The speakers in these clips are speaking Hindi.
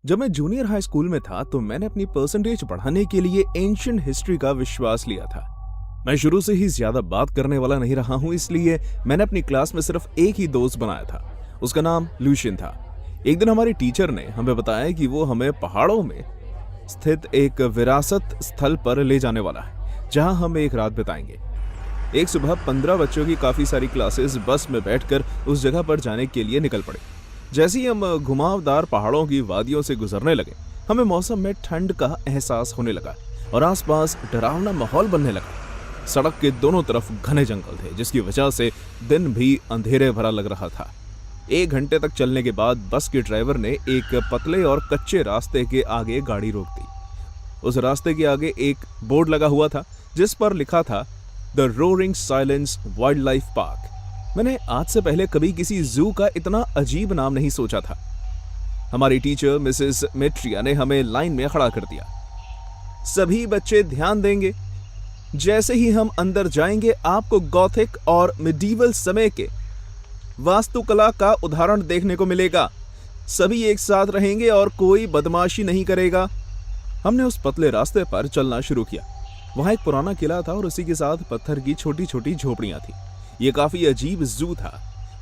जब मैं जूनियर हाई स्कूल में था तो मैंने अपनी परसेंटेज बढ़ाने के लिए एंशिएंट हिस्ट्री का विश्वास लिया था। मैं शुरू से ही ज्यादा बात करने वाला नहीं रहा हूं, इसलिए मैंने अपनी क्लास में सिर्फ एक ही दोस्त बनाया था। उसका नाम लूशियन था। एक दिन हमारी टीचर ने हमें बताया कि वो हमें पहाड़ों में स्थित एक विरासत स्थल पर ले जाने वाला है, जहां हम एक रात बिताएंगे। एक सुबह 15 बच्चों की काफी सारी क्लासेस बस में बैठकर उस जगह पर जाने के लिए निकल पड़े। जैसे ही हम घुमावदार पहाड़ों की वादियों से गुजरने लगे, हमें मौसम में ठंड का एहसास होने लगा और आसपास डरावना माहौल बनने लगा। सड़क के दोनों तरफ घने जंगल थे, जिसकी वजह से दिन भी अंधेरे भरा लग रहा था। 1 घंटे तक चलने के बाद बस के ड्राइवर ने एक पतले और कच्चे रास्ते के आगे गाड़ी रोक दी। उस रास्ते के आगे एक बोर्ड लगा हुआ था जिस पर लिखा था the roaring silence wild life park. मैंने आज से पहले कभी किसी जू का इतना अजीब नाम नहीं सोचा था। हमारी टीचर मिसेस मेट्रिया ने हमें लाइन में खड़ा कर दिया। सभी बच्चे ध्यान देंगे, जैसे ही हम अंदर जाएंगे आपको गॉथिक और मिडीवल समय के वास्तुकला का उदाहरण देखने को मिलेगा। सभी एक साथ रहेंगे और कोई बदमाशी नहीं करेगा। हमने उस पतले रास्ते पर चलना शुरू किया। वहां एक पुराना किला था और उसी के साथ पत्थर की छोटी छोटी झोपड़ियां थी। ये काफी अजीब जू था।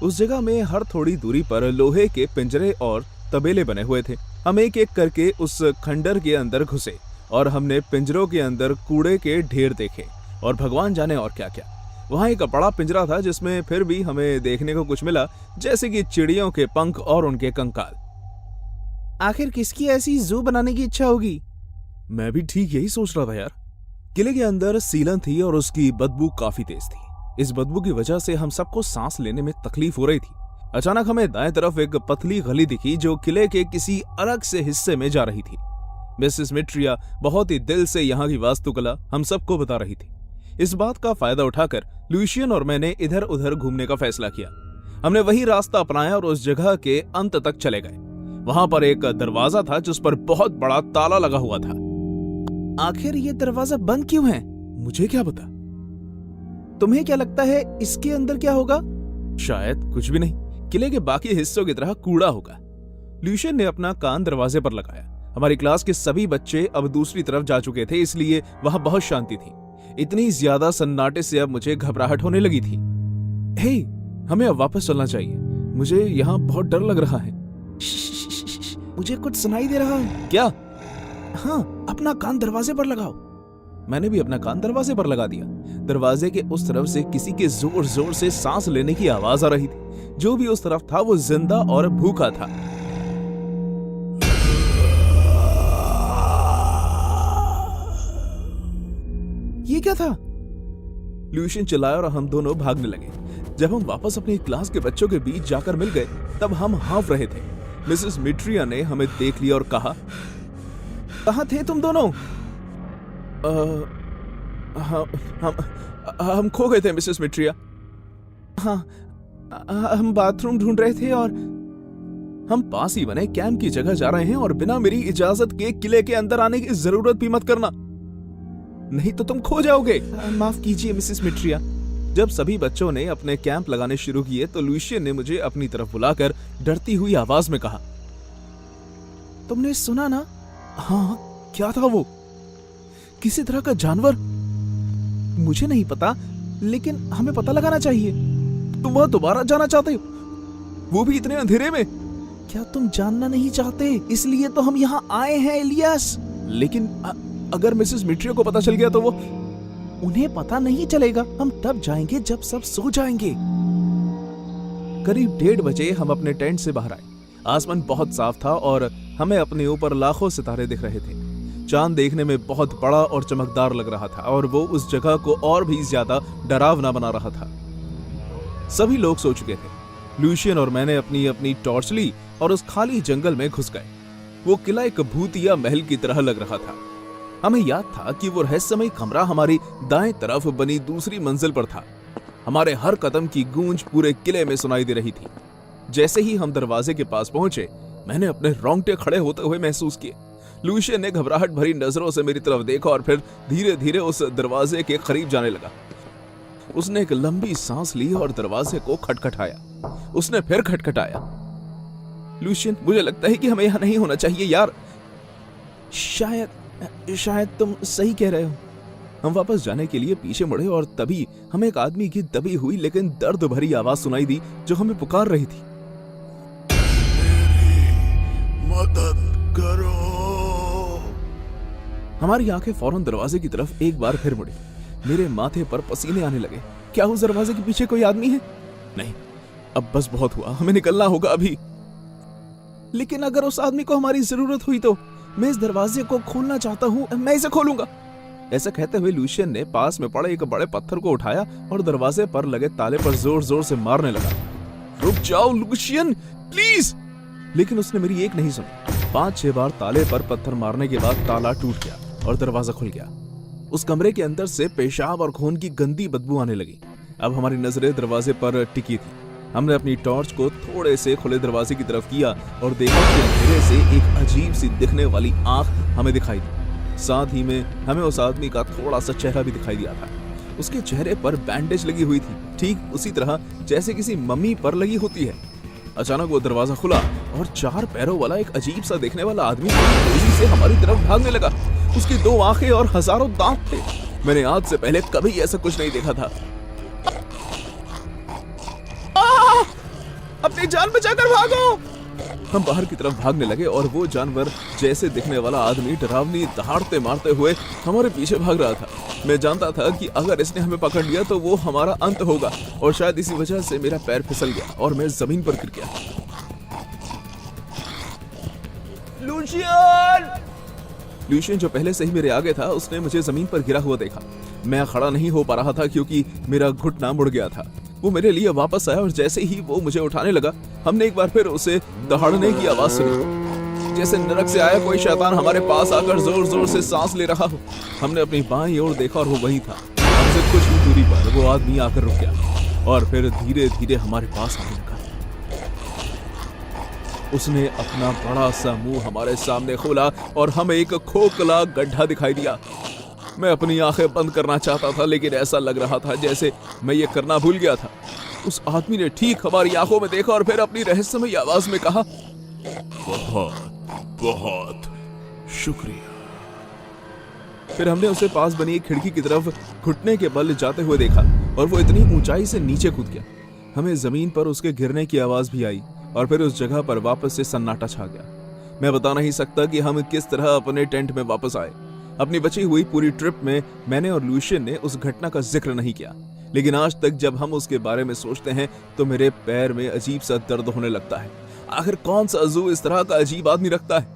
उस जगह में हर थोड़ी दूरी पर लोहे के पिंजरे और तबेले बने हुए थे। हम एक एक करके उस खंडर के अंदर घुसे और हमने पिंजरों के अंदर कूड़े के ढेर देखे और भगवान जाने और क्या क्या। वहां एक बड़ा पिंजरा था जिसमें फिर भी हमें देखने को कुछ मिला, जैसे कि चिड़ियों के पंख और उनके कंकाल। आखिर किसकी ऐसी जू बनाने की इच्छा होगी? मैं भी ठीक यही सोच रहा था यार। किले के अंदर सीलन थी और उसकी बदबू काफी तेज थी। इस बदबू की वजह से हम सबको सांस लेने में तकलीफ हो रही थी। अचानक हमें दाएं तरफ एक पतली गली दिखी जो किले के किसी अलग से हिस्से में जा रही थी। मिसेस मिट्रिया बहुत ही दिल से यहाँ की वास्तुकला हम सबको बता रही थी। इस बात का फायदा उठाकर लूशियन और मैंने इधर उधर घूमने का फैसला किया। हमने वही रास्ता अपनाया और उस जगह के अंत तक चले गए। वहां पर एक दरवाजा था जिस पर बहुत बड़ा ताला लगा हुआ था। आखिर ये दरवाजा बंद क्यों है? मुझे क्या पता। तुम्हें क्या लगता है इसके अंदर क्या होगा? शायद कुछ भी नहीं, किले के बाकी हिस्सों की तरह कूड़ा होगा। लूशियन ने अपना कान दरवाजे पर लगाया। हमारी क्लास के सभी बच्चे अब दूसरी तरफ जा चुके थे, इसलिए वहां बहुत शांति थी। इतनी ज्यादा सन्नाटे से अब मुझे घबराहट होने लगी थी। हे, हमें अब वापस चलना चाहिए। मुझे यहाँ बहुत डर लग रहा है। मुझे कुछ सुनाई दे रहा है। क्या? हाँ, अपना कान दरवाजे पर लगाओ। मैंने भी अपना कान दरवाजे पर लगा दिया। दरवाजे के उस तरफ से किसी के जोर जोर से सांस लेने की आवाज आ रही थी। जो भी उस तरफ था वो जिंदा और भूखा था। ये क्या था? लूशियन चिल्लाया और हम दोनों भागने लगे। जब हम वापस अपनी क्लास के बच्चों के बीच जाकर मिल गए तब हम हाँफ रहे थे। मिसेस मिट्रिया ने हमें देख लिया और कहा, कहाँ थे तुम दोनों? हम खो गए थे मिसेस मिट्रिया। हाँ, हम बाथरूम ढूंढ रहे थे और हम पास ही बने कैंप की जगह जा रहे हैं और बिना मेरी इजाजत के किले के अंदर आने की जरूरत भी मत करना, नहीं तो तुम खो जाओगे। माफ कीजिए मिसेस मिट्रिया। जब सभी बच्चों ने अपने कैंप लगाने शुरू किए तो लूशियन ने मुझे अपनी तरफ बुलाकर डरती हुई आवाज में कहा, तुमने सुना ना? हाँ, क्या था वो? किसी तरह का जानवर? मुझे नहीं पता, लेकिन हमें पता लगाना चाहिए। तुम वहां दोबारा जाना चाहते हो, वो भी इतने अंधेरे में? क्या तुम जानना नहीं चाहते? इसलिए तो हम यहाँ आए हैं इलियास। लेकिन अगर मिसेस मिट्रिया को पता चल गया तो वो? उन्हें पता नहीं चलेगा। हम तब जाएंगे जब सब सो जाएंगे। करीब 1:30 बजे हम अपने टेंट से बाहर आए। आसमान बहुत साफ था और हमें अपने ऊपर लाखों सितारे दिख रहे थे। चांद देखने में बहुत बड़ा और चमकदार लग रहा था और वो उस जगह को और भी ज्यादा डरावना बना रहा था। सभी लोग सो चुके थे। लूशियन और मैंने अपनी अपनी टॉर्च ली और उस खाली जंगल में घुस गए। वो किला एक भूतिया महल की तरह लग रहा था। हमें याद था कि वो रहस्यमय कमरा हमारी दाएं तरफ बनी दूसरी मंजिल पर था। हमारे हर कदम की गूंज पूरे किले में सुनाई दे रही थी। जैसे ही हम दरवाजे के पास पहुंचे, मैंने अपने रोंगटे खड़े होते हुए महसूस किए। लूशियन ने घबराहट भरी नजरों से मेरी तरफ देखा और फिर धीरे धीरे उस दरवाजे के करीब जाने लगा। उसने एक लंबी सांस ली और दरवाजे को खटखटाया। उसने फिर खटखटाया। लूशियन, मुझे लगता है कि हमें यहाँ नहीं होना चाहिए यार। शायद तुम सही कह रहे हो। हम वापस जाने के लिए पीछे मुड़े और तभी हमें एक आदमी की दबी हुई लेकिन दर्द भरी आवाज सुनाई दी जो हमें पुकार रही थी। मदद करो। हमारी आंखें फौरन दरवाजे की तरफ एक बार फिर मुड़ी। मेरे माथे पर पसीने आने लगे। क्या उस दरवाजे के पीछे कोई आदमी है? नहीं, अब बस बहुत हुआ, हमें निकलना होगा अभी। लेकिन अगर उस आदमी को हमारी जरूरत हुई तो मैं इस दरवाजे को खोलना चाहता हूँ, मैं इसे खोलूंगा। ऐसा कहते हुए लूशियन ने पास में पड़े एक बड़े पत्थर को उठाया और दरवाजे पर लगे ताले पर जोर जोर से मारने लगा। रुक जाओ लूशियन, प्लीज। लेकिन उसने मेरी एक नहीं सुनी। 5-6 बार ताले पर पत्थर मारने के बाद ताला टूट गया और दरवाजा खुल गया। उस कमरे के अंदर से पेशाब और खून की गंदी बदबू आने लगी। अब हमारी नजरें दरवाजे पर टिकी थी। हमने अपनी टॉर्च को थोड़े से खुले दरवाजे की तरफ किया और देखा कि अंधेरे से एक अजीब सी दिखने वाली आंख हमें दिखाई दी। साथ ही में हमें उस आदमी का थोड़ा सा चेहरा भी दिखाई दिया था। उसके चेहरे पर बैंडेज लगी हुई थी, ठीक उसी तरह जैसे किसी मम्मी पर लगी होती है। अचानक वो दरवाजा खुला और 4 पैरों वाला एक अजीब सा दिखने वाला आदमी तेजी से हमारी तरफ भागने लगा। उसकी 2 आंखें और हजारों दांत थे। मैंने आज से पहले कभी ऐसा कुछ नहीं देखा था। अपनी जान बचाकर भागो! हम बाहर की तरफ भागने लगे और वो जानवर जैसे दिखने वाला आदमी डरावनी दहाड़ते मारते हुए हमारे पीछे भाग रहा था। मैं जानता था कि अगर इसने हमें पकड़ लिया तो वो हमारा अंत होगा और शायद इसी वजह से मेरा पैर फिसल गया और मैं जमीन पर गिर गया। लूशियन जो पहले से ही मेरे आगे था, उसने मुझे जमीन पर गिरा हुआ देखा। मैं खड़ा नहीं हो पा रहा था क्योंकि मेरा घुटना मुड़ गया था। वो मेरे लिए वापस आया और जैसे ही वो मुझे उठाने लगा, हमने एक बार फिर उसे दहाड़ने की आवाज सुनी, जैसे नरक से आया कोई शैतान हमारे पास आकर जोर जोर से सांस ले रहा हो। हमने अपनी बाईं ओर देखा और वो वही था। हमसे कुछ ही दूरी पर वो आदमी आकर रुक गया और फिर धीरे धीरे हमारे पास आने लगा। उसने अपना बड़ा सा मुंह हमारे सामने खोला और हमें एक खोखला गड्ढा दिखाई दिया। मैं अपनी आंखें बंद करना चाहता था लेकिन ऐसा लग रहा था जैसे मैं ये करना भूल गया था। उस आदमी ने ठीक हमारी आंखों में देखा और फिर अपनी रहस्यमयी आवाज में कहा, बहुत बहुत शुक्रिया। फिर हमने उसे पास बनी एक खिड़की की तरफ घुटने के बल जाते हुए देखा और वो इतनी ऊंचाई से नीचे कूद गया। हमें जमीन पर उसके गिरने की आवाज भी आई और फिर उस जगह पर वापस से सन्नाटा छा गया। मैं बता नहीं सकता कि हम किस तरह अपने टेंट में वापस आए। अपनी बची हुई पूरी ट्रिप में मैंने और लूशियन ने उस घटना का जिक्र नहीं किया, लेकिन आज तक जब हम उसके बारे में सोचते हैं तो मेरे पैर में अजीब सा दर्द होने लगता है। आखिर कौन सा अजू इस तरह का अजीब आदमी रखता है?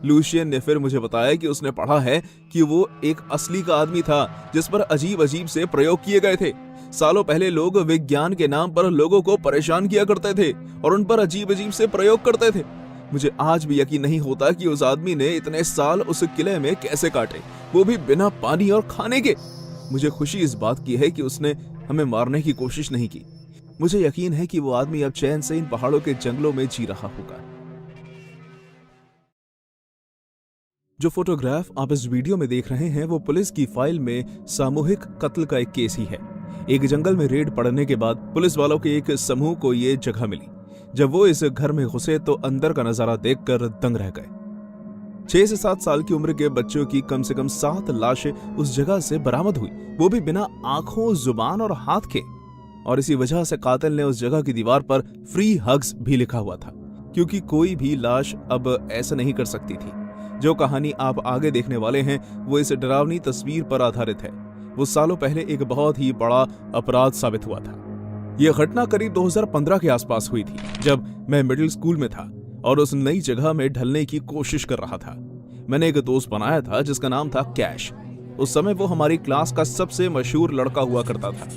लूशियन ने फिर मुझे बताया कि उसने पढ़ा है कि वो एक असली का आदमी था जिस पर अजीब अजीब से प्रयोग किए गए थे। सालों पहले लोग विज्ञान के नाम पर लोगों को परेशान किया करते थे और उन पर अजीब अजीब से प्रयोग करते थे। मुझे आज भी यकीन नहीं होता कि उस आदमी ने इतने साल उस किले में कैसे काटे, वो भी बिना पानी और खाने के। मुझे खुशी इस बात की है कि उसने हमें मारने की कोशिश नहीं की। मुझे यकीन है कि वो आदमी अब चैन से इन पहाड़ों के जंगलों में जी रहा होगा। जो फोटोग्राफ आप इस वीडियो में देख रहे हैं वो पुलिस की फाइल में सामूहिक कत्ल का एक केस ही है। एक जंगल में रेड पड़ने के बाद पुलिस वालों के एक समूह को ये जगह मिली। जब वो इस घर में घुसे तो अंदर का नजारा देखकर दंग रह गए। 6 से 7 साल की उम्र के बच्चों की कम से कम 7 लाशें उस जगह से बरामद हुई, वो भी बिना आंखों, जुबान और हाथ के। और इसी वजह से कातिल ने उस जगह की दीवार पर फ्री हग्स भी लिखा हुआ था, क्योंकि कोई भी लाश अब ऐसा नहीं कर सकती थी। जो कहानी आप आगे देखने वाले हैं वो इस डरावनी तस्वीर पर आधारित है। वो सालों पहले एक बहुत ही बड़ा अपराध साबित हुआ था। यह घटना करीब 2015 के आसपास हुई थी, जब मैं मिडिल स्कूल में था और उस नई जगह में ढलने की कोशिश कर रहा था। मैंने एक दोस्त बनाया था जिसका नाम था कैश। उस समय वो हमारी क्लास का सबसे मशहूर लड़का हुआ करता था।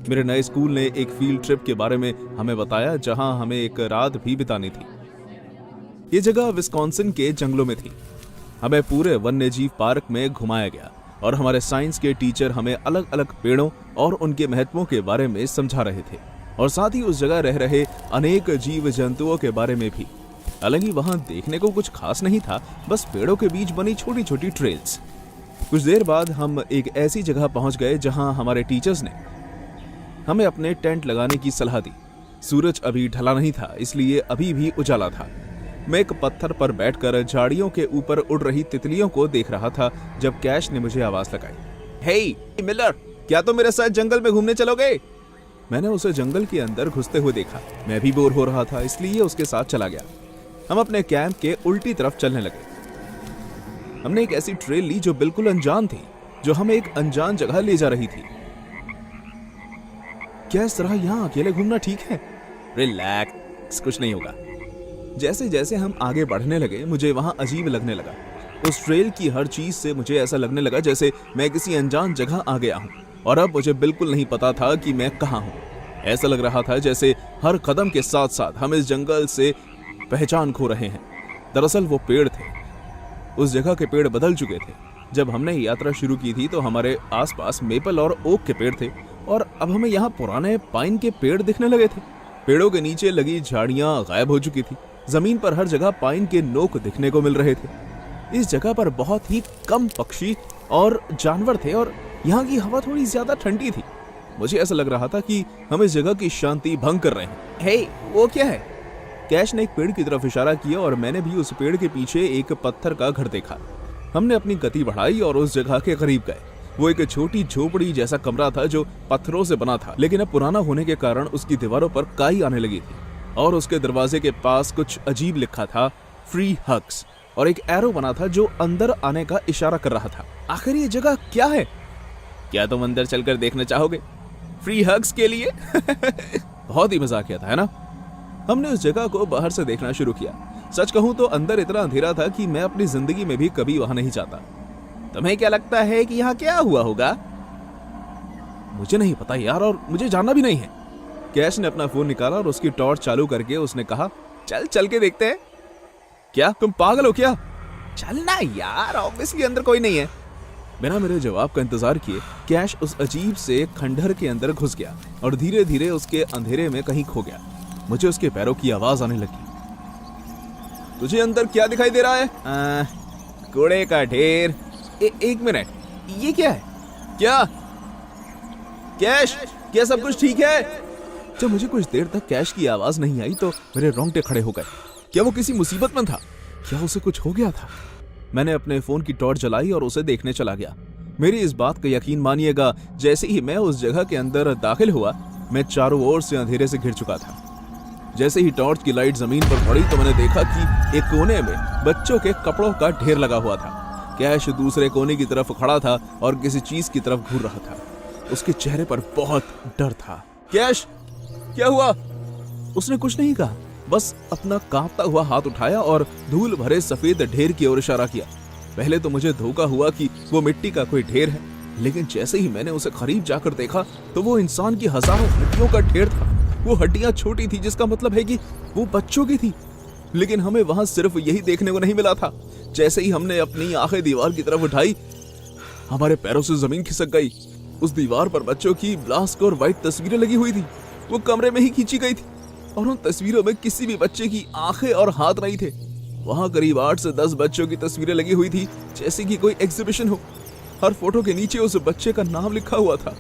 मेरे नए स्कूल ने एक फील्ड ट्रिप के बारे में हमें बताया, जहां हमें एक रात भी बितानी थी। ये जगह विस्कॉन्सिन के जंगलों में थी। हमें पूरे वन्यजीव पार्क में घुमाया गया और हमारे साइंस के टीचर हमें अलग अलग पेड़ों और उनके महत्वों के बारे में समझा रहे थे, और साथ ही उस जगह रह रहे अनेक जीव जंतुओं के बारे में भी। हालांकि वहां देखने को कुछ खास नहीं था, बस पेड़ों के बीच बनी छोटी छोटी ट्रेल्स। कुछ देर बाद हम एक ऐसी जगह पहुंच गए जहां हमारे टीचर्स ने हमें अपने टेंट लगाने की सलाह दी। सूरज अभी ढला नहीं था, इसलिए अभी भी उजाला था। मैं एक पत्थर पर बैठकर झाड़ियों के ऊपर उड़ रही तितलियों को देख रहा था जब कैश ने मुझे आवाज लगाई, हे मिलर, क्या तुम मेरे साथ जंगल में घूमने चलोगे? मैंने उसे जंगल के अंदर घुसते हुए देखा। मैं भी बोर हो रहा था, इसलिए उसके साथ चला गया। हम अपने कैंप के उल्टी तरफ चलने लगे। हमने एक ऐसी ट्रेल ली जो बिल्कुल अनजान थी, जो हमें एक अनजान जगह ले जा रही थी। क्या इस तरह यहाँ अकेले घूमना ठीक है? रिलैक्स, कुछ नहीं होगा। जैसे जैसे हम आगे बढ़ने लगे मुझे वहां अजीब लगने लगा। उस ट्रेल की हर चीज से मुझे ऐसा लगने लगा जैसे मैं किसी अनजान जगह आ गया हूं और अब मुझे बिल्कुल नहीं पता था कि मैं कहां हूं। ऐसा लग रहा था जैसे हर कदम के साथ साथ हम इस जंगल से पहचान खो रहे हैं। दरअसल वो पेड़ थे, उस जगह के पेड़ बदल चुके थे। जब हमने यात्रा शुरू की थी तो हमारे आसपास मेपल और ओक के पेड़ थे और अब हमें यहाँ पुराने पाइन के पेड़ दिखने लगे थे। पेड़ों के नीचे लगी झाड़ियां गायब हो चुकी थी। जमीन पर हर जगह पाइन के नोक दिखने को मिल रहे थे। इस जगह पर बहुत ही कम पक्षी और जानवर थे और यहाँ की हवा थोड़ी ज्यादा ठंडी थी। मुझे ऐसा लग रहा था कि हम इस जगह की शांति भंग कर रहे हैं। हे, वो क्या है? कैश ने एक पेड़ की तरफ इशारा किया और मैंने भी उस पेड़ के पीछे एक पत्थर का घर देखा। हमने अपनी गति बढ़ाई और उस जगह के करीब गए। वो एक छोटी झोपड़ी जैसा कमरा था जो पत्थरों से बना था, लेकिन अब पुराना होने के कारण उसकी दीवारों पर काई आने लगी थी और उसके दरवाजे के पास कुछ अजीब लिखा था, फ्री हग्स, और एक एरो बना था जो अंदर आने का इशारा कर रहा था। आखिर ये जगह क्या है? क्या तुम अंदर चलकर देखना चाहोगे? फ्री हग्स के लिए? बहुत ही मजाकिया था, है ना? हमने उस जगह को बाहर से देखना शुरू किया। सच कहूं तो अंदर इतना अंधेरा था कि मैं अपनी जिंदगी में भी कभी वहां नहीं जाता। तुम्हें क्या लगता है कि यहाँ क्या हुआ होगा? मुझे नहीं पता यार, और मुझे जानना भी नहीं है। कैश ने अपना फोन निकाला और उसकी टॉर्च चालू करके उसने कहा, चल के देखते हैं। क्या तुम पागल हो क्या? चलना यार, ऑब्वियसली अंदर कोई नहीं है। बिना मेरे जवाब का इंतजार किए कैश उस अजीब से खंडहर के अंदर घुस गया और धीरे धीरे उसके अंधेरे में कहीं खो गया। मुझे उसके पैरों की आवाज आने लगी। तुझे अंदर क्या दिखाई दे रहा है? कूड़े का ढेर। एक मिनट, ये क्या है? क्या कैश, क्या सब कुछ ठीक है? जब मुझे कुछ देर तक कैश की आवाज नहीं आई तो मेरे रोंगटे खड़े हो गए। क्या वो किसी मुसीबत में था? क्या उसे कुछ हो गया था? मैंने अपने फोन की टॉर्च जलाई और उसे देखने चला गया। मेरी इस बात का यकीन मानिएगा, जैसे ही मैं उस जगह के अंदर दाखिल हुआ मैं चारों ओर से अंधेरे से घिर चुका था। जैसे ही टॉर्च की लाइट जमीन पर पड़ी तो मैंने देखा कि एक कोने में बच्चों के कपड़ों का ढेर लगा हुआ था। कैश दूसरे कोने की तरफ खड़ा था और किसी चीज की तरफ घूर रहा था। उसके चेहरे पर बहुत डर था। कैश, क्या हुआ? उसने कुछ नहीं कहा, बस अपना कांपता हुआ हाथ उठाया और धूल भरे सफेद ढेर की ओर इशारा किया। पहले तो मुझे धोखा हुआ कि वो मिट्टी का कोई ढेर है, लेकिन जैसे ही मैंने उसे करीब जाकर देखा तो वो इंसान की हजारों हड्डियों का ढेर था। वो हड्डियां छोटी थी, जिसका मतलब है कि वो बच्चों की थी। लेकिन हमें वहां सिर्फ यही देखने को नहीं मिला था। जैसे ही हमने अपनी आंखें दीवार की तरफ उठाई, हमारे पैरों से जमीन खिसक गई। उस दीवार पर बच्चों की ब्लाक और व्हाइट तस्वीरें लगी हुई थी। वो कमरे में ही खींची गई थी और उन तस्वीरों में किसी भी बच्चे की आंखें और हाथ नहीं थे। वहां करीब 8 से 10 बच्चों की तस्वीरें लगी हुई थी, जैसे कि कोई एग्जीबिशन हो। हर फोटो के नीचे उस बच्चे का नाम लिखा हुआ था।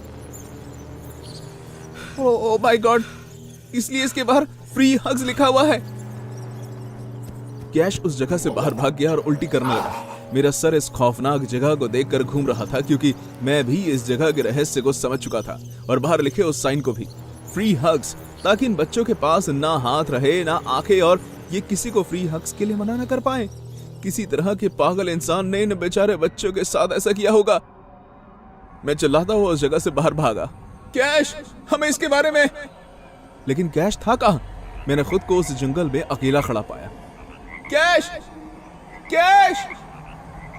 ओह माय गॉड, इसलिए इसके बाहर फ्री हग्स लिखा हुआ है। कैश उस जगह से बाहर भाग गया और उल्टी करने लगा। मेरा सर इस खौफनाक जगह को देखकर घूम रहा था, क्योंकि मैं भी इस जगह के रहस्य को समझ चुका था और बाहर लिखे उस साइन को भी, फ्री हग्स, ताकि इन बच्चों के पास ना हाथ रहे ना आंखें और ये किसी को फ्री हग्स के लिए मना न कर पाए। किसी तरह के पागल इंसान ने इन बेचारे बच्चों के साथ ऐसा किया होगा। मैं चिल्लाता हुआ उस जगह से बाहर भागा, कैश, हमें इसके बारे में। लेकिन कैश था कहां? मैंने खुद को उस जंगल में अकेला खड़ा पाया। कैश, कैश,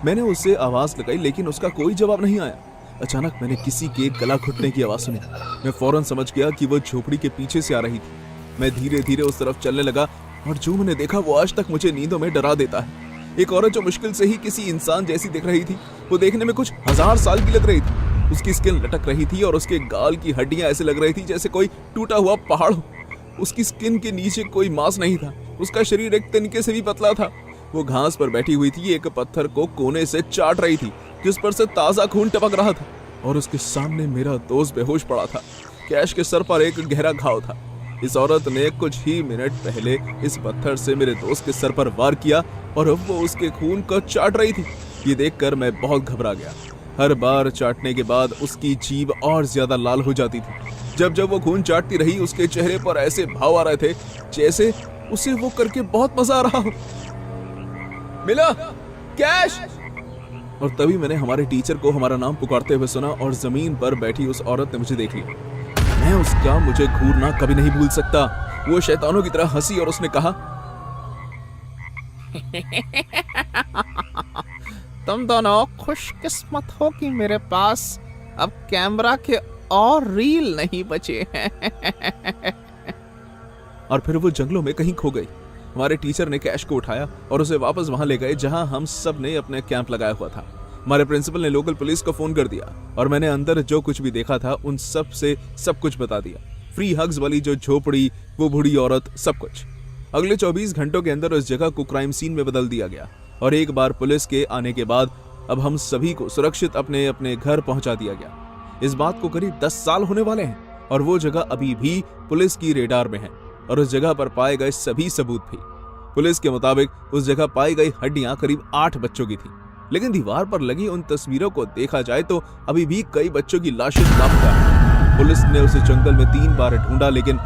मैंने उससे आवाज लगाई लेकिन उसका कोई जवाब नहीं आया। अचानक मैंने किसी के गला घुटने की आवाज सुनी। मैं फौरन समझ गया कि वो झोपड़ी के पीछे से आ रही थी। मैं धीरे धीरे उस तरफ चलने लगा और जो मैंने देखा वो आज तक मुझे नींदों में डरा देता है। एक औरत जो मुश्किल से ही किसी इंसान जैसी दिख रही थी, वो देखने में कुछ 1000 साल की लग रही थी। उसकी स्किन लटक रही थी और उसके गाल की हड्डियां ऐसे लग रही थी जैसे कोई टूटा हुआ पहाड़ हो। उसकी स्किन के नीचे कोई मांस नहीं था। उसका शरीर एक तिनके से भी पतला था। वो घास पर बैठी हुई थी, एक पत्थर को कोने से चाट रही थी जिस पर से ताजा खून टपक रहा था और उसके सामने मेरा दोस्त बेहोश पड़ा था। कैश के सर पर एक गहरा घाव था। इस औरत ने कुछ ही मिनट पहले इस पत्थर से मेरे दोस्त के सर पर वार किया और अब वो उसके खून को चाट रही थी। ये देखकर मैं बहुत घबरा गया। हर बार चाटने के बाद उसकी जीभ और ज्यादा लाल हो जाती थी। जब जब वो खून चाटती रही, उसके चेहरे पर ऐसे भाव आ रहे थे जैसे उसे वो करके बहुत मजा आ रहा हो। मिला कैश। और तभी मैंने हमारे टीचर को हमारा नाम पुकारते हुए सुना और जमीन पर बैठी उस औरत ने मुझे देख लिया। मैं उसका मुझे घूरना कभी नहीं भूल सकता। वो शैतानों की तरह हंसी और उसने कहा, तुम दोनों खुशकिस्मत हो कि मेरे पास अब कैमरा के और रील नहीं बचे हैं। और फिर वो जंगलों में कहीं खो गई। हमारे टीचर ने कैश को उठाया और उसे वापस वहां ले गए जहां हम सब ने अपने कैंप लगाया हुआ था। हमारे प्रिंसिपल ने लोकल पुलिस को फोन कर दिया और मैंने अंदर जो कुछ भी देखा था उन सब से सब कुछ बता दिया। फ्री हग्स वाली जो झोपड़ी, वो बूढ़ी औरत, सब कुछ। अगले 24 घंटों के अंदर उस जगह को क्राइम सीन में बदल दिया गया और एक बार पुलिस के आने के बाद अब हम सभी को सुरक्षित अपने अपने घर पहुंचा दिया गया। इस बात को करीब 10 साल होने वाले हैं और वो जगह अभी भी पुलिस की रेडार में है और उस जगह पर पाए गए सभी सबूत भी। पुलिस के मुताबिक उस जगह पाई गई हड्डियां करीब 8 बच्चों की थी, लेकिन दीवार पर लगी उन तस्वीरों को देखा जाए तो अभी भी कई बच्चों की लाशें लापता हैं। पुलिस ने उसे जंगल में 3 बार ढूंढा लेकिन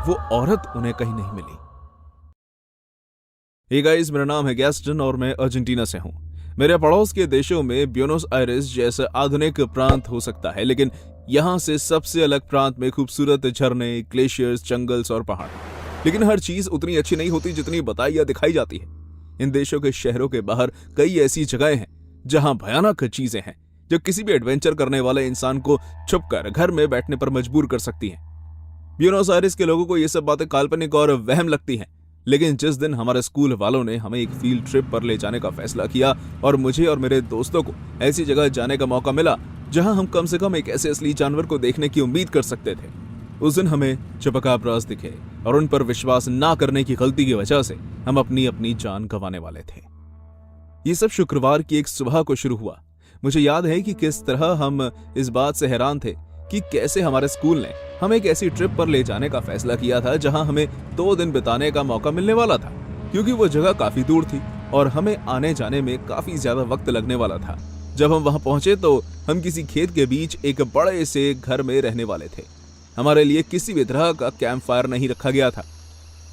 वो औरत उन्हें कहीं नहीं मिली। हे गाइस, मेरा नाम है गैस्टन और मैं अर्जेंटीना से हूं। मेरे पड़ोस के देशों में ब्यूनोस आयरेस जैसा आधुनिक प्रांत हो सकता है, लेकिन यहाँ से सबसे अलग प्रांत में खूबसूरत झरने, ग्लेशियर्स, जंगल्स और पहाड़। लेकिन हर चीज उतनी अच्छी नहीं होती जितनी बताई या दिखाई जाती है। इन देशों के शहरों के बाहर कई ऐसी जगहें हैं जहां भयानक चीजें हैं जो किसी भी एडवेंचर करने वाले इंसान को छुपकर घर में बैठने पर मजबूर कर सकती हैं। ब्यूनोस आयरेस के लोगों को ये सब बातें काल्पनिक और वहम लगती हैं, लेकिन जिस दिन हमारे स्कूल वालों ने हमें एक फील्ड ट्रिप पर ले जाने का फैसला किया और मुझे और मेरे दोस्तों को ऐसी जगह जाने का मौका मिला जहां हम कम से कम एक ऐसे असली जानवर को देखने की उम्मीद कर सकते थे, उस दिन हमें चुपकाब्रास दिखे और उन पर विश्वास ना करने की गलती की वजह से हम अपनी अपनी जान गंवाने वाले थे। ये सब शुक्रवार की एक सुबह को शुरू हुआ। मुझे याद है कि किस तरह हम इस बात से हैरान थे कि कैसे हमारे स्कूल ने हमें एक ऐसी ट्रिप पर ले जाने का फैसला किया था जहां हमें 2 दिन बिताने का मौका मिलने वाला था, क्योंकि वो जगह काफी दूर थी और हमें आने जाने में काफी ज्यादा वक्त लगने वाला था। जब हम वहां पहुंचे तो हम किसी खेत के बीच एक बड़े से घर में रहने वाले थे। हमारे लिए किसी भी तरह का कैंप फायर नहीं रखा गया था,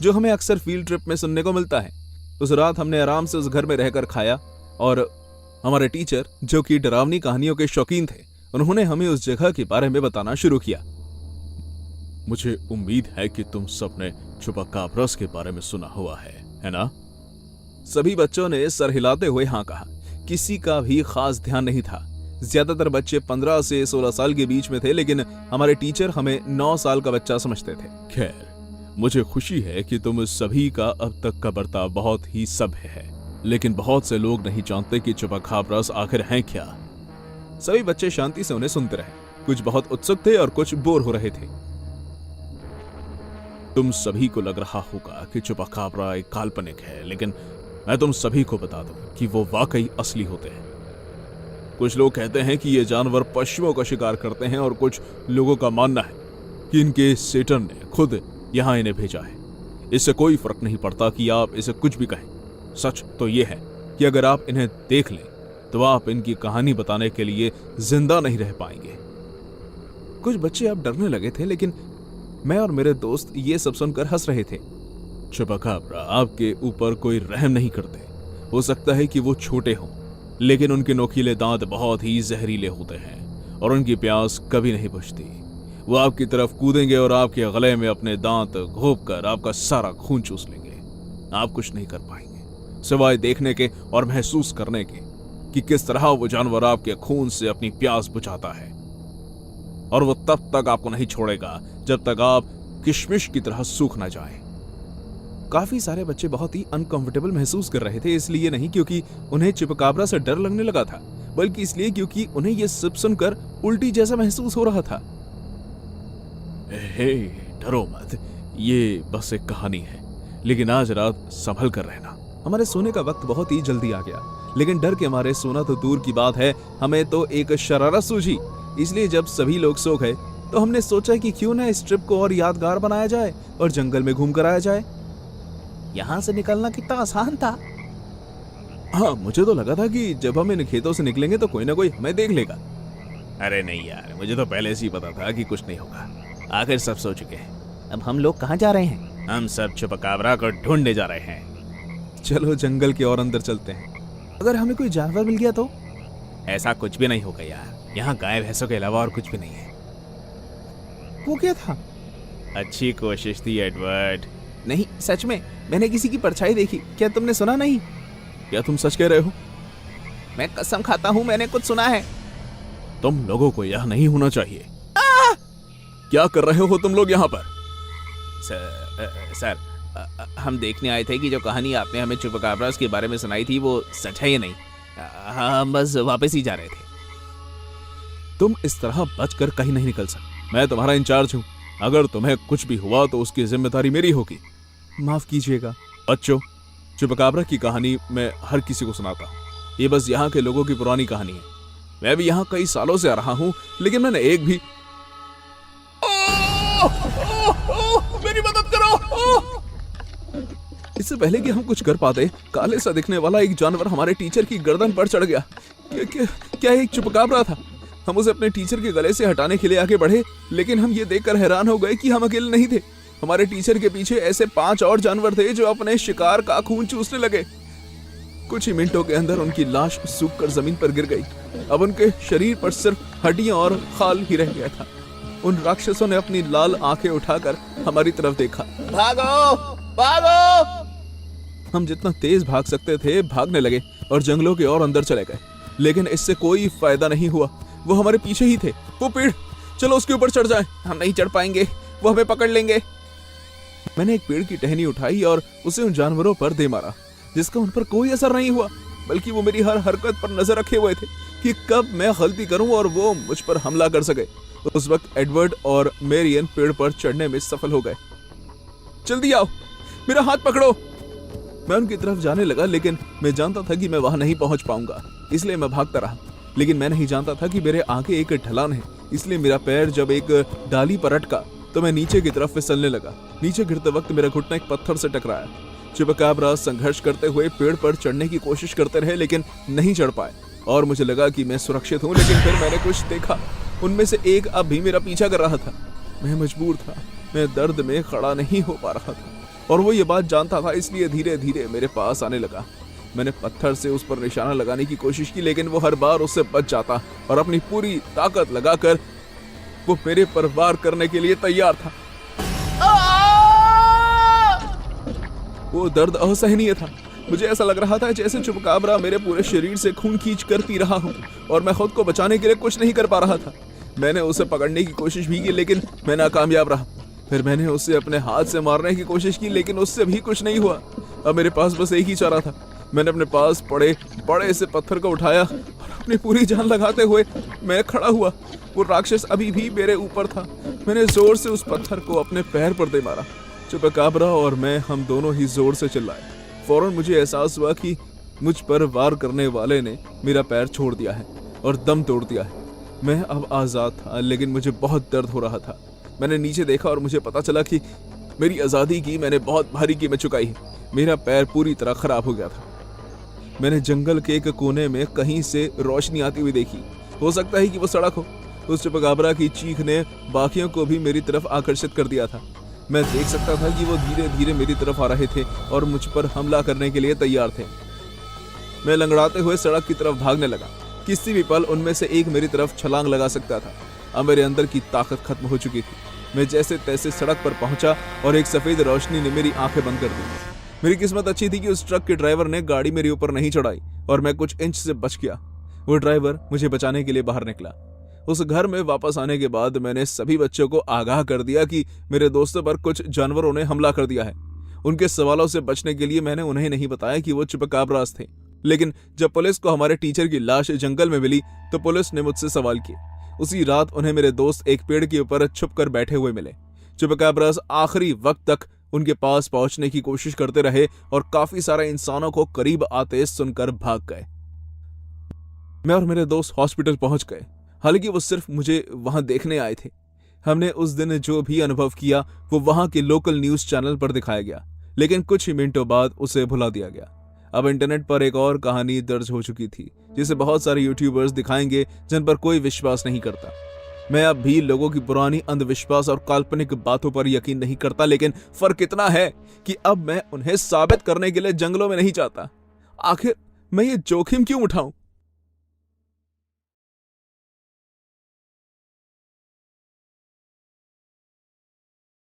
जो हमें अक्सर फील्ड ट्रिप में सुनने को मिलता है। उस रात हमने आराम से उस घर में रहकर खाया और हमारे टीचर, जो कि डरावनी कहानियों के शौकीन थे, उन्होंने हमें उस जगह के बारे में बताना शुरू किया। मुझे उम्मीद है कि तुम सबने चुपाकाब्रास के बारे में सुना हुआ है ना? सभी बच्चों ने सर हिलाते हुए हाँ कहा। किसी का भी खास ध्यान नहीं था। ज्यादातर बच्चे 15 से 16 साल के बीच में थे, लेकिन हमारे टीचर हमें 9 साल का बच्चा समझते थे। खैर, मुझे खुशी है कि तुम सभी का अब तक का बर्ताव बहुत ही सभ्य है, लेकिन बहुत से लोग नहीं जानते कि चुपाकाब्रास आखिर हैं क्या। सभी बच्चे शांति से उन्हें सुनते रहे। कुछ बहुत उत्सुक थे और कुछ बोर हो रहे थे। तुम सभी को लग रहा होगा कि चुपाकाब्रा एक काल्पनिक है, लेकिन मैं तुम सभी को बता दूं कि वो वाकई असली होते हैं। कुछ लोग कहते हैं कि ये जानवर पशुओं का शिकार करते हैं और कुछ लोगों का मानना है कि इनके सेटन ने खुद यहां इन्हें भेजा है। इससे कोई फर्क नहीं पड़ता कि आप इसे कुछ भी कहें। सच तो ये है कि अगर आप इन्हें देख लें तो आप इनकी कहानी बताने के लिए जिंदा नहीं रह पाएंगे। कुछ बच्चे अब डरने लगे थे, लेकिन मैं और मेरे दोस्त ये सब सुनकर हंस रहे थे। चुपाकाब्रा आपके ऊपर कोई रहम नहीं करते। हो सकता है कि वो छोटे हों, लेकिन उनके नोकीले दांत बहुत ही जहरीले होते हैं और उनकी प्यास कभी नहीं बुझती। वो आपकी तरफ कूदेंगे और आपके गले में अपने दांत घोंपकर आपका सारा खून चूस लेंगे। आप कुछ नहीं कर पाएंगे सिवाय देखने के और महसूस करने के कि किस तरह वो जानवर आपके खून से अपनी प्यास बुझाता है, और वो तब तक आपको नहीं छोड़ेगा जब तक आप किशमिश की तरह सूख ना जाए। काफी सारे बच्चे बहुत ही अनकंफर्टेबल महसूस कर रहे थे, इसलिए नहीं क्योंकि उन्हें चुपाकाब्रा से डर लगने लगा था, बल्कि इसलिए क्योंकि उन्हें यह सब सुनकर उल्टी जैसा महसूस हो रहा था। हे, डरो मत, ये बस एक कहानी है, लेकिन आज रात संभल कर रहना। हमारे सोने का वक्त बहुत ही जल्दी आ गया, लेकिन डर के मारे सोना तो दूर की बात है, हमें तो एक शरारत सूझी। इसलिए जब सभी लोग सो गए तो हमने सोचा कि क्यों ना इस ट्रिप को और यादगार बनाया जाए और जंगल में घूम कर आया जाए। यहाँ से निकलना कितना आसान था। हाँ, मुझे तो लगा था कि जब हम इन खेतों से निकलेंगे तो कोई ना कोई हमें देख लेगा। अरे नहीं यार, मुझे तो पहले से ही पता था कि कुछ नहीं होगा। आखिर सब सो चुके हैं। अब हम लोग कहाँ जा रहे हैं? हम सब चुपकाबरा को ढूंढने जा रहे हैं। चलो जंगल के और अंदर चलते हैं। अगर हमें कोई जानवर मिल गया तो? ऐसा कुछ भी नहीं होगा यार, यहाँ गाय भैंसों के अलावा और कुछ भी नहीं है। वो क्या था? अच्छी कोशिश थी एडवर्ड। नहीं, सच में मैंने किसी की परछाई देखी। क्या तुमने सुना नहीं? क्या तुम सच कह रहे हो? मैं कसम खाता हूँ, मैंने कुछ सुना है। तुम लोगों को यह नहीं होना चाहिए। क्या कर रहे हो तुम लोग यहाँ पर? सर, हम देखने आए थे कि जो कहानी आपने हमें चुपकाब्रास के बारे में सुनाई थी वो सच है या नहीं। हम बस वापस ही जा रहे थे। तुम इस तरह बचकर कहीं नहीं निकल सकते। मैं तुम्हारा इंचार्ज हूँ। अगर तुम्हें कुछ भी हुआ तो उसकी जिम्मेदारी मेरी होगी। माफ कीजिएगा। बच्चों, चुपकाब्रा की कहानी मैं हर किसी को सुनाता हूँ। ये बस यहाँ के लोगों की पुरानी कहानी है। मैं भी यहाँ कई सालों से आ रहा हूँ, लेकिन मैंने एक भी मेरी मदद करो। इससे पहले कि हम कुछ कर पाते, काले सा दिखने वाला एक जानवर हमारे टीचर की गर्दन पर चढ़ गया। क्या एक चुपकाबरा था? हम उसे अपने टीचर के गले से हटाने के लिए आगे बढ़े, लेकिन हम ये देखकर हैरान हो गए कि हम अकेले नहीं थे। हमारे टीचर के पीछे ऐसे 5 और जानवर थे जो अपने शिकार का खून चूसने लगे। कुछ ही मिनटों के अंदर उनकी लाश सूखकर जमीन पर गिर गई। अब उनके शरीर पर सिर्फ हड्डियां और खाल ही रह गया था। उन राक्षसों ने अपनी लाल आंखें उठाकर हमारी तरफ देखा। भागो, भागो! हम जितना तेज भाग सकते थे भागने लगे और जंगलों के और अंदर चले गए, लेकिन इससे कोई फायदा नहीं हुआ। वो हमारे पीछे ही थे। वो पेड़, चलो उसके ऊपर चढ़ जाएं। हम नहीं चढ़ पाएंगे, वो हमें पकड़ लेंगे। मैंने एक पेड़ की टहनी उठाई और उसे उन जानवरों पर दे मारा, जिसका उन पर कोई असर नहीं हुआ, बल्कि वो मेरी हर हरकत पर नजर रखे हुए थे कि कब मैं गलती करूं और वो मुझ पर हमला कर सके। उस वक्त एडवर्ड और मेरियन पेड़ पर चढ़ने में सफल हो गए। जल्दी आओ, मेरा हाथ पकड़ो। मैं उनकी तरफ जाने लगा, लेकिन मैं जानता था कि मैं वहां नहीं पहुंच पाऊंगा, इसलिए मैं भागता रहा। लेकिन मैं नहीं जानता था कि मेरे आगे एक ढलान है, इसलिए मेरा पैर जब एक डाली पर अटका तो मैं नीचे की तरफ फिसलने लगा। नीचे गिरते वक्त मेरा घुटना एक पत्थर से टकराया। चुपकाब्रा संघर्ष करते हुए पेड़ पर चढ़ने की कोशिश करते रहे, लेकिन नहीं चढ़ पाए और मुझे लगा कि मैं सुरक्षित हूँ। लेकिन फिर मैंने कुछ देखा, उनमें से एक अब भी मेरा पीछा कर रहा था। मैं मजबूर था, मैं दर्द में खड़ा नहीं हो पा रहा था और वो ये बात जानता था, इसलिए धीरे धीरे मेरे पास आने लगा। मैंने पत्थर से उस पर निशाना लगाने की कोशिश की, लेकिन वो हर बार उससे बच जाता और अपनी पूरी ताकत लगाकर वो मेरे पर वार करने के लिए तैयार था। वो दर्द असहनीय था। मुझे ऐसा लग रहा था जैसे चुपकाब्रा मेरे पूरे शरीर से खून खींच कर पी रहा हूँ और मैं खुद को बचाने के लिए कुछ नहीं कर पा रहा था। मैंने उसे पकड़ने की कोशिश भी की, लेकिन मैं नाकामयाब रहा। फिर मैंने उसे अपने हाथ से मारने की कोशिश की, लेकिन उससे भी कुछ नहीं हुआ। अब मेरे पास बस एक ही चारा था। मैंने अपने पास पड़े बड़े से पत्थर को उठाया और अपनी पूरी जान लगाते हुए मैं खड़ा हुआ। वो राक्षस अभी भी मेरे ऊपर था। मैंने जोर से उस पत्थर को अपने पैर पर दे मारा। चुपकाब्रा और मैं, हम दोनों ही जोर से चिल्लाए। फौरन मुझे एहसास हुआ कि मुझ पर वार करने वाले ने मेरा पैर छोड़ दिया है और दम तोड़ दिया है। मैं अब आज़ाद था, लेकिन मुझे बहुत दर्द हो रहा था। मैंने नीचे देखा और मुझे पता चला कि मेरी आज़ादी की मैंने बहुत भारी कीमत चुकाई है। मेरा पैर पूरी तरह खराब हो गया था। मैंने जंगल के एक कोने में कहीं से रोशनी आती हुई देखी। हो सकता है कि वो सड़क हो। उस चुपकाब्रा की चीख ने बाकियों को भी मेरी तरफ आकर्षित कर दिया था। मैं देख सकता था कि वो धीरे धीरे मेरी तरफ आ रहे थे और मुझ पर हमला करने के लिए तैयार थे। मैं लंगड़ाते हुए सड़क की तरफ भागने लगा। किसी भी पल उनमें से एक मेरी तरफ छलांग लगा सकता था। अब मेरे अंदर की ताकत खत्म हो चुकी थी। मैं जैसे तैसे सड़क पर पहुंचा और एक सफेद रोशनी ने मेरी आंखें बंद कर दी। मेरी किस्मत अच्छी थी कि उस ट्रक के ड्राइवर ने गाड़ी मेरे ऊपर नहीं चढ़ाई और मैं कुछ इंच से बच गया। वो ड्राइवर मुझे बचाने के लिए बाहर निकला। उस घर में वापस आने के बाद मैंने सभी बच्चों को आगाह कर दिया कि मेरे दोस्तों पर कुछ जानवरों ने हमला कर दिया है। उनके सवालों से बचने के लिए मैंने उन्हें नहीं बताया कि वो चुपकाब्रास थे। लेकिन जब पुलिस को हमारे टीचर की लाश जंगल में मिली तो पुलिस ने मुझसे सवाल किए। उसी रात उन्हें मेरे दोस्त एक पेड़ के ऊपर छुपकर बैठे हुए मिले। चुपकाब्रास आखिरी वक्त तक उनके पास पहुंचने की कोशिश करते रहे और काफी सारे इंसानों को करीब आते सुनकर भाग गए। मैं और मेरे दोस्त हॉस्पिटल पहुंच गए। हालांकि वो सिर्फ मुझे वहां देखने आए थे। हमने उस दिन जो भी अनुभव किया वो वहां के लोकल न्यूज चैनल पर दिखाया गया, लेकिन कुछ ही मिनटों बाद उसे भुला दिया गया। अब इंटरनेट पर एक और कहानी दर्ज हो चुकी थी, जिसे बहुत सारे यूट्यूबर्स दिखाएंगे जिन पर कोई विश्वास नहीं करता। मैं अब भी लोगों की पुरानी अंधविश्वास और काल्पनिक बातों पर यकीन नहीं करता, लेकिन फर्क इतना है कि अब मैं उन्हें साबित करने के लिए जंगलों में नहीं जाता। आखिर मैं ये जोखिम क्यों उठाऊं?